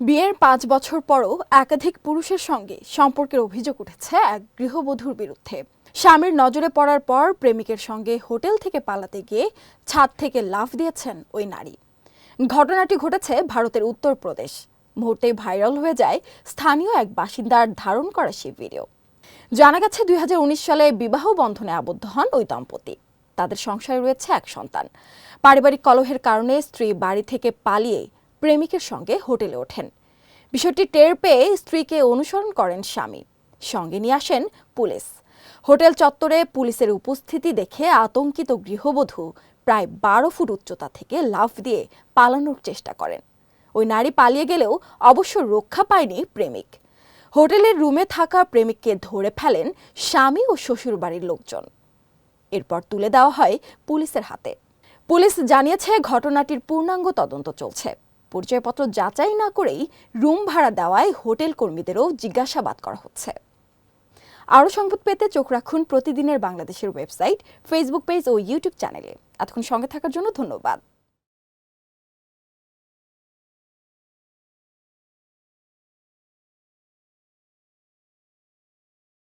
বিয়ের ৫ বছর পরও একাধিক পুরুষের সঙ্গে সম্পর্কের অভিযোগ উঠেছে এক গৃহবধূর বিরুদ্ধে। স্বামীর নজরে পড়ার পর প্রেমিকের সঙ্গে হোটেল থেকে পালাতে গিয়ে ছাদ থেকে লাফ দিয়েছেন ওই নারী। ঘটনাটি ঘটেছে ভারতের উত্তরপ্রদেশ। মুহূর্তেই ভাইরাল হয়ে যায় স্থানীয় এক বাসিন্দার ধারণ করা সেই ভিডিও। জানা গেছে ২০১৯ সালে বিবাহ বন্ধনে আবদ্ধ হন ওই দম্পতি। তাদের সংসারে রয়েছে এক সন্তান। পারিবারিক কলহের কারণে স্ত্রী বাড়ি থেকে পালিয়ে প্রেমিকের সঙ্গে হোটেলে ওঠেন। বিষয়টি টের পেয়ে স্ত্রীকে অনুসরণ করেন স্বামী। সঙ্গে নিয়ে আসেন পুলিশ। হোটেল চত্বরে পুলিশের উপস্থিতি দেখে আতঙ্কিত গৃহবধূ প্রায় ১২ ফুট উচ্চতা থেকে লাফ দিয়ে পালানোর চেষ্টা করেন। ওই নারী পালিয়ে গেলেও অবশ্য রক্ষা পায়নি প্রেমিক। হোটেলের রুমে থাকা প্রেমিককে ধরে ফেলেন স্বামী ও শ্বশুরবাড়ির লোকজন। এরপর তুলে দেওয়া হয় পুলিশের হাতে। পুলিশ জানিয়েছে ঘটনাটির পূর্ণাঙ্গ তদন্ত চলছে। পরিচয়পত্র যাচাই না করেই রুম ভাড়া দেওয়ায় হোটেল কর্মীদেরও জিজ্ঞাসাবাদ করা হচ্ছে। আরও সংবাদ পেতে চোখ রাখুন প্রতিদিনের বাংলাদেশের ওয়েবসাইট, ফেসবুক পেজ ও ইউটিউব চ্যানেলে। এতক্ষণ সঙ্গে থাকার জন্য ধন্যবাদ।